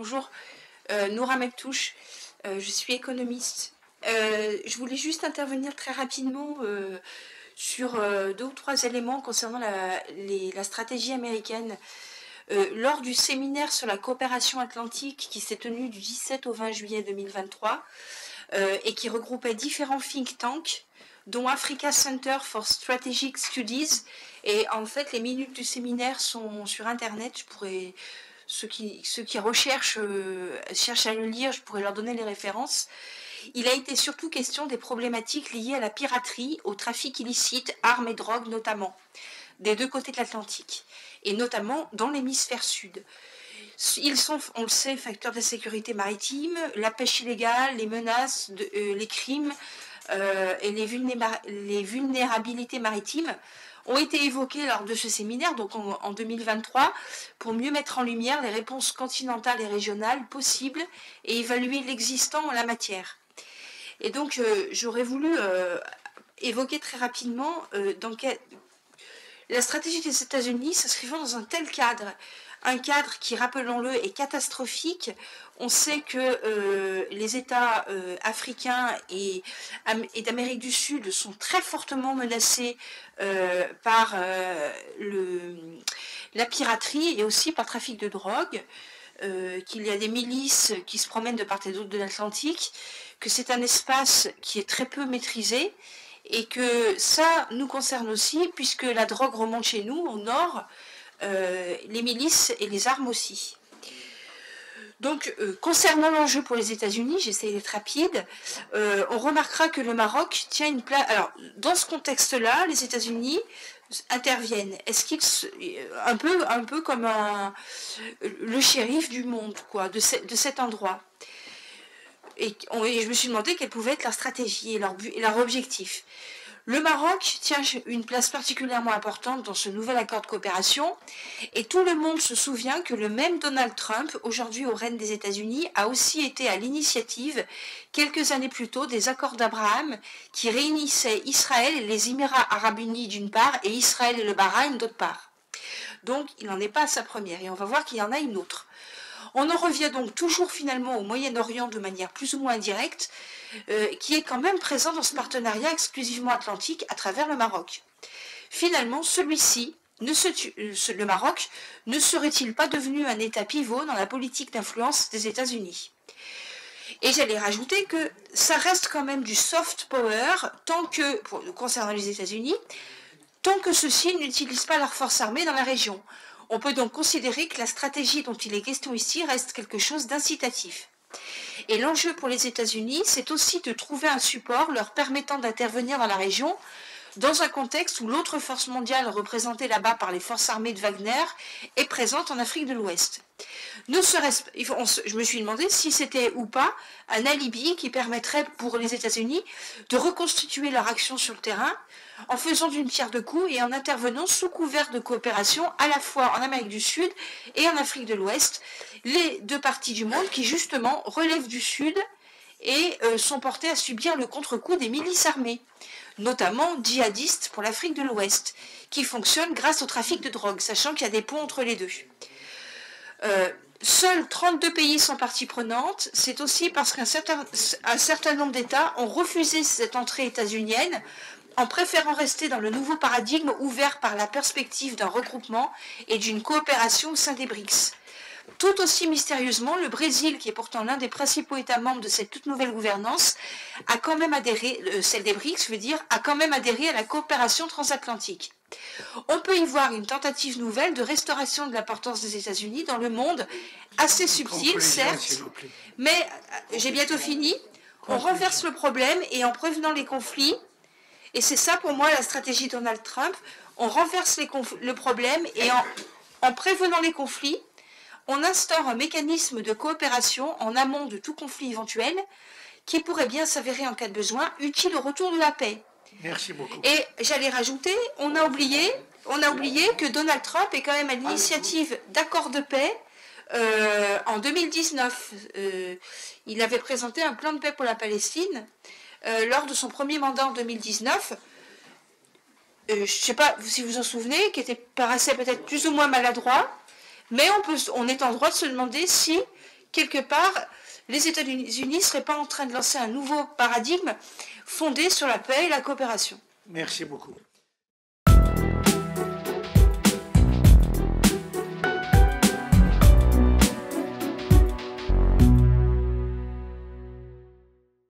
Bonjour, Noura Mektouche, je suis économiste. Je voulais juste intervenir très rapidement sur deux ou trois éléments concernant la stratégie américaine. Lors du séminaire sur la coopération atlantique qui s'est tenu du 17 au 20 juillet 2023 et qui regroupait différents think tanks, dont Africa Center for Strategic Studies, et en fait les minutes du séminaire sont sur internet. Ceux qui cherchent à le lire, je pourrais leur donner les références. Il a été surtout question des problématiques liées à la piraterie, au trafic illicite, armes et drogues notamment, des deux côtés de l'Atlantique, et notamment dans l'hémisphère sud. Ils sont, on le sait, facteurs d'insécurité maritime, la pêche illégale, les menaces, les crimes et les vulnérabilités maritimes ont été évoqués lors de ce séminaire, donc en 2023, pour mieux mettre en lumière les réponses continentales et régionales possibles et évaluer l'existant en la matière. Et donc, j'aurais voulu évoquer très rapidement la stratégie des États-Unis s'inscrivant dans un tel cadre. Un cadre qui, rappelons-le, est catastrophique. On sait que les États africains et d'Amérique du Sud sont très fortement menacés par la piraterie et aussi par le trafic de drogue, qu'il y a des milices qui se promènent de part et d'autre de l'Atlantique, que c'est un espace qui est très peu maîtrisé et que ça nous concerne aussi puisque la drogue remonte chez nous, au nord, les milices et les armes aussi. Donc, concernant l'enjeu pour les États-Unis, j'essaie d'être rapide, on remarquera que le Maroc tient une place. Alors, dans ce contexte-là, les États-Unis interviennent. Est-ce qu'ils un peu comme le shérif du monde, quoi, de cet endroit. Et je me suis demandé quelle pouvait être leur stratégie et leur objectif. Le Maroc tient une place particulièrement importante dans ce nouvel accord de coopération et tout le monde se souvient que le même Donald Trump, aujourd'hui au règne des États-Unis, a aussi été à l'initiative, quelques années plus tôt, des accords d'Abraham qui réunissaient Israël et les Émirats arabes unis d'une part et Israël et le Bahreïn d'autre part. Donc il n'en est pas à sa première et on va voir qu'il y en a une autre. On en revient donc toujours finalement au Moyen-Orient de manière plus ou moins indirecte, qui est quand même présent dans ce partenariat exclusivement atlantique à travers le Maroc. Finalement, celui-ci, le Maroc, ne serait-il pas devenu un État pivot dans la politique d'influence des États-Unis? Et j'allais rajouter que ça reste quand même du soft power, concernant les États-Unis, tant que ceux-ci n'utilisent pas leurs forces armées dans la région. On peut donc considérer que la stratégie dont il est question ici reste quelque chose d'incitatif. Et l'enjeu pour les États-Unis, c'est aussi de trouver un support leur permettant d'intervenir dans la région, dans un contexte où l'autre force mondiale représentée là-bas par les forces armées de Wagner est présente en Afrique de l'Ouest. Je me suis demandé si c'était ou pas un alibi qui permettrait pour les États-Unis de reconstituer leur action sur le terrain en faisant d'une pierre deux coups et en intervenant sous couvert de coopération à la fois en Amérique du Sud et en Afrique de l'Ouest, les deux parties du monde qui justement relèvent du Sud et sont portées à subir le contre-coup des milices armées, notamment djihadistes pour l'Afrique de l'Ouest, qui fonctionnent grâce au trafic de drogue, sachant qu'il y a des ponts entre les deux. Seuls 32 pays sont partie prenante, c'est aussi parce qu'un certain nombre d'États ont refusé cette entrée états-unienne en préférant rester dans le nouveau paradigme ouvert par la perspective d'un regroupement et d'une coopération au sein des BRICS. Tout aussi mystérieusement, le Brésil, qui est pourtant l'un des principaux États membres de cette toute nouvelle gouvernance, a quand même adhéré, celle des BRICS, je veux dire, a quand même adhéré à la coopération transatlantique. On peut y voir une tentative nouvelle de restauration de l'importance des États-Unis dans le monde, assez subtile, certes, mais j'ai bientôt fini. On renverse le problème et en prévenant les conflits, et c'est ça pour moi la stratégie de Donald Trump, on renverse le problème et en prévenant les conflits, on instaure un mécanisme de coopération en amont de tout conflit éventuel qui pourrait bien s'avérer en cas de besoin utile au retour de la paix. Merci beaucoup. Et j'allais rajouter, on a oublié que Donald Trump est quand même à l'initiative d'accords de paix en 2019. Il avait présenté un plan de paix pour la Palestine lors de son premier mandat en 2019. Je ne sais pas si vous vous en souvenez, qui paraissait peut-être plus ou moins maladroit, mais on est en droit de se demander quelque part, les États-Unis ne seraient pas en train de lancer un nouveau paradigme fondé sur la paix et la coopération. Merci beaucoup.